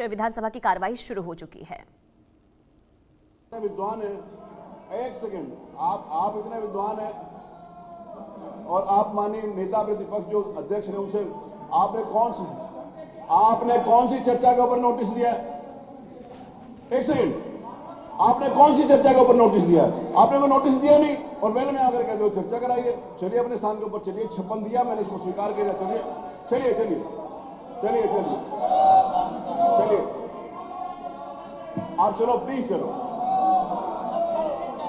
विधानसभा की कार्यवाही शुरू हो चुकी है। विद्वान है, एक सेकंड, आप इतने विद्वान हैं और आप माननीय नेता प्रतिपक्ष जो अध्यक्ष हैं उनसे आपने कौन सी चर्चा के ऊपर नोटिस दिया है? एक सेकंड, आपने कौन सी चर्चा के ऊपर नोटिस दिया है? आपने कोई नोटिस दिया नहीं और वेल में आकर कहते हो चर्चा कराइए। चलिए अपने स्थान के ऊपर चलिए, 56 दिया मैंने, इसको स्वीकार किया। चलिए चलिए चलिए चलिए चलिए चलिए आप चलो, प्लीज चलो,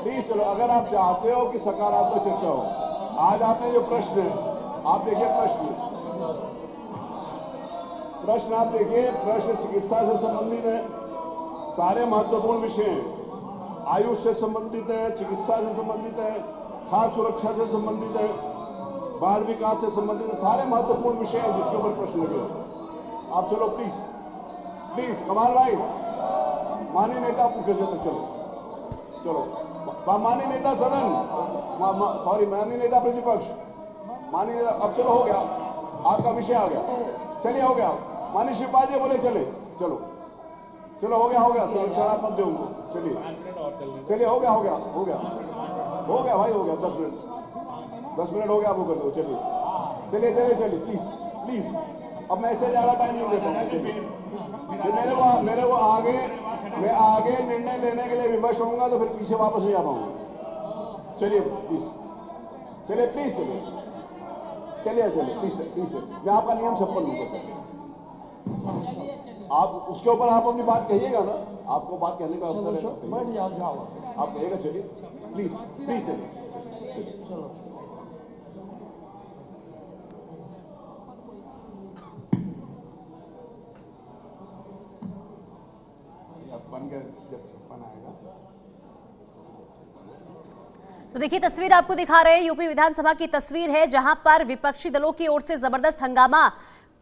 प्लीज चलो। अगर आप चाहते हो कि सकारात्मक चर्चा हो, आज आपने जो प्रश्न है, आप देखिए प्रश्न आप देखिए, प्रश्न चिकित्सा से संबंधित है, सारे महत्वपूर्ण विषय हैं, आयुष से संबंधित है, चिकित्सा से संबंधित है, खाद्य सुरक्षा से संबंधित है, बाल विकास से संबंधित है, सारे महत्वपूर्ण विषय हैं जिसके ऊपर प्रश्न लगे हो। आप चलो प्लीज प्लीज, कमाल भाई, माननीय नेता कैसे तक चलो चलो, माननीय नेता सदन, सॉरी माननीय नेता प्रतिपक्ष, माननीय नेता, अब चलो हो गया, आपका विषय आ गया, चलिए हो गया। माननीय शिवपाल जी बोले चले, चलो चलो हो गया सुरक्षा आप मत दो उनको, चलिए चलिए हो गया भाई, हो गया 10 मिनट हो गया, वो कर दो, चलिए प्लीज। अब मैं ऐसे ज्यादा टाइम नहीं देता हूँ, मेरे को आगे निर्णय लेने के लिए विवश होऊंगा तो फिर पीछे वापस नहीं आ पाऊंगा। चलिए प्लीज मैं आपका नियम 56 लूंगा। आप उसके ऊपर आप अपनी बात कहिएगा ना, आपको बात कहने का अवसर है, आप कहिएगा। चलिए प्लीज चलिए। तो देखिए तस्वीर आपको दिखा रहे हैं, यूपी विधानसभा की तस्वीर है जहां पर विपक्षी दलों की ओर से जबरदस्त हंगामा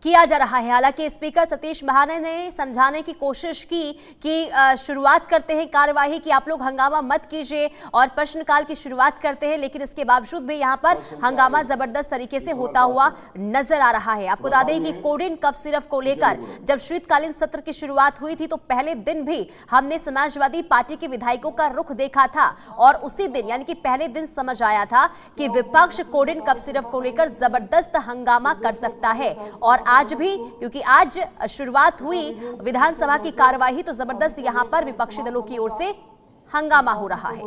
किया जा रहा है। हालांकि स्पीकर सतीश महाना ने समझाने की कोशिश की कि शुरुआत करते हैं कार्यवाही की, आप लोग हंगामा मत कीजिए और प्रश्नकाल की शुरुआत करते हैं, लेकिन इसके बावजूद भी यहां पर हंगामा जबरदस्त तरीके से होता हुआ नजर आ रहा है। आपको बता दें कि कोडिन कफ सिरप को लेकर जब शीतकालीन सत्र की शुरुआत हुई थी तो पहले दिन भी हमने समाजवादी पार्टी के विधायकों का रुख देखा था और उसी दिन यानी कि पहले दिन समझ आया था कि विपक्ष कोडिन कफ सिरप को लेकर जबरदस्त हंगामा कर सकता है। और आज भी, क्योंकि आज शुरुआत हुई विधानसभा की कार्यवाही, तो जबरदस्त यहां पर विपक्षी दलों की ओर से हंगामा हो रहा है।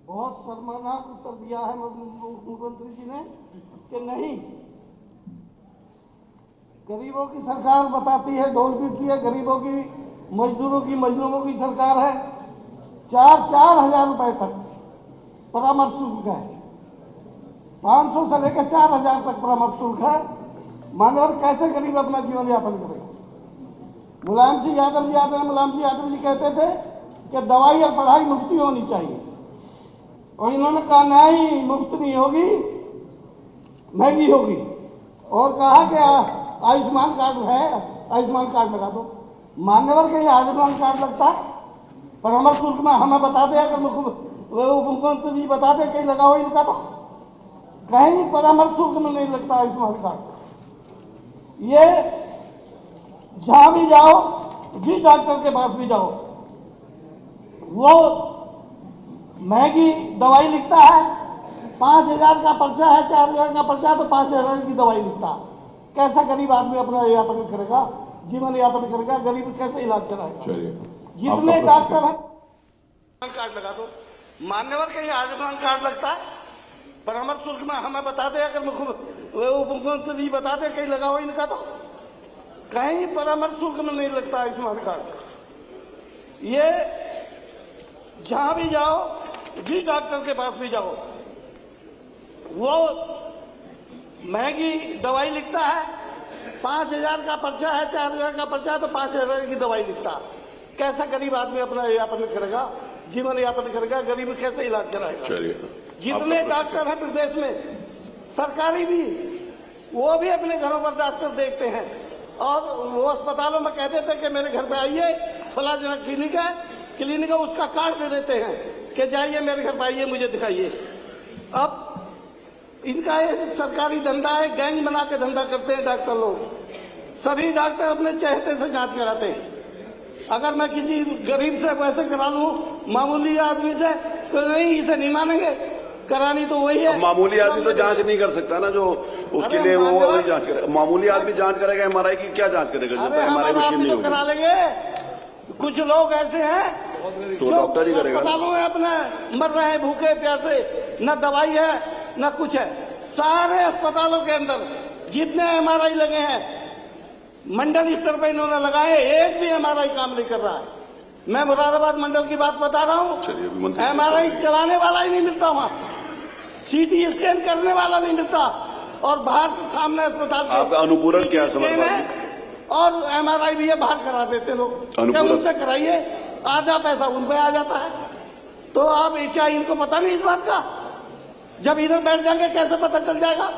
बहुत शर्मनाक उत्तर दिया है मुख्यमंत्री जी ने कि नहीं, गरीबों की सरकार बताती है, ढोल पीटती है, गरीबों की, मजदूरों की सरकार है। 4-4 हजार रुपए तक परामर्श शुल्क है, 500 से लेकर 4000 तक परामर्श शुल्क है। मानवर कैसे गरीब अपना जीवन यापन करेगा? मुलायम सिंह यादव जी कहते थे कि दवाई और पढ़ाई मुफ्त होनी चाहिए, और इन्होंने कहा नहीं, मुफ्त नहीं होगी, महंगी होगी, और कहा कि आयुष्मान कार्ड है, आयुष्मान कार्ड लगा दो। मान्यवर के आयुष्मान कार्ड लगता है, परामर्श शुल्क में हमें बता दे, अगर मुख्यमंत्री जी बता दे कहीं लगा हो इनका, तो कहीं परामर्श शुल्क में नहीं लगता आयुष्मान कार्ड। ये जहां भी जाओ, जिस डॉक्टर के पास भी जाओ, वो महंगी दवाई लिखता है। 5000 का पर्चा है, 4000 का पर्चा, तो 5000 की दवाई लिखता है। कैसा गरीब आदमी अपना यापन करेगा, जीवन यापन करेगा? गरीब कैसे इलाज कराएगा? जितने डॉक्टर हैं कार्ड लगा दो। मान्यवर के आयुष्मान कार्ड लगता है, परामर्श शुल्क में हमें बता दे, अगर मुख्यमंत्री जी बता दे कहीं लगा हो इनका, तो कहीं परामर्श शुल्क में नहीं लगता आयुष्मान कार्ड। ये जहां भी जाओ, जिस डॉक्टर के पास भी जाओ, वो महंगी दवाई लिखता है। 5000 का पर्चा है, 4000 का पर्चा है, तो 5000 की दवाई लिखता है। कैसा गरीब आदमी अपना यापन करेगा, जीवन यापन करेगा? गरीब कैसे इलाज कराएगा? जितने डॉक्टर हैं प्रदेश में, सरकारी भी, वो भी अपने घरों पर डॉक्टर देखते हैं, और वो अस्पतालों में कहते थे कि मेरे घर पे आइए, फला जना क्लिनिक है, उसका कार्ड दे देते हैं कि जाइए मेरे घर पे आइए, मुझे दिखाइए। अब इनका ये सरकारी धंधा है, गैंग बना के धंधा करते हैं डॉक्टर लोग। सभी डॉक्टर अपने चहेते से जांच कराते हैं। अगर मैं किसी गरीब से पैसे करा लूं, मामूली आदमी से, तो नहीं, इसे नहीं मानेंगे। करानी तो वही है। मामूली आदमी तो जांच नहीं कर सकता ना, जो उसके लिए वो वही जांच करेगा। मामूली आदमी जांच करेगा, एमआरआई की क्या जांच करेगा जब तक एमआरआई मशीन नहीं होगी? करा लेंगे। कुछ लोग ऐसे हैं तो डॉक्टर ही करेगा। अस्पतालों में अपने मर रहे हैं भूखे प्यासे, न दवाई है न कुछ है। सारे अस्पतालों के अंदर जितने एमआरआई लगे हैं, मंडल स्तर पर इन्होंने लगाए, एक भी एमआरआई काम नहीं कर रहा है। मैं मुरादाबाद मंडल की बात बता रहा हूँ। एमआरआई चलाने वाला ही नहीं मिलता वहाँ, सीटी स्कैन करने वाला नहीं मिलता, और बाहर से सामने अस्पताल आपका अनुपूरक क्या समझ? और एमआरआई भी है, बाहर करा देते लोग। क्या उनसे कराइए, आधा पैसा उन पे आ जाता है। तो आप क्या इनको पता नहीं इस बात का? जब इधर बैठ जाएंगे कैसे पता चल जाएगा?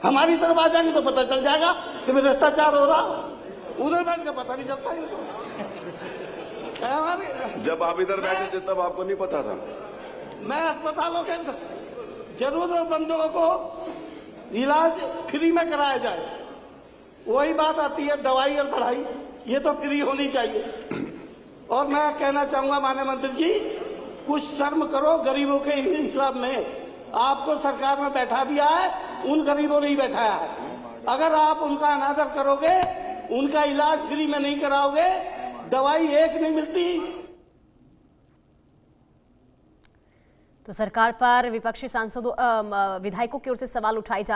हमारी तरफ आ जाएंगे तो पता चल जाएगा कि भ्रष्टाचार हो रहा। उधर बैठ के पता नहीं चलता इनको। जब आप इधर बैठे थे तब आपको नहीं पता था? मैं अस्पतालों के जरूरतमंदों को इलाज फ्री में कराया जाए, वही बात आती है। दवाई और पढ़ाई ये तो फ्री होनी चाहिए। और मैं कहना चाहूंगा माननीय मंत्री जी, कुछ शर्म करो गरीबों के हिसाब में। आपको सरकार में बैठा दिया है, उन गरीबों ने ही बैठाया है। अगर आप उनका अनादर करोगे, उनका इलाज फ्री में नहीं कराओगे, दवाई एक नहीं मिलती। तो सरकार पर विपक्षी सांसदों विधायकों की ओर से सवाल उठाए जा रहे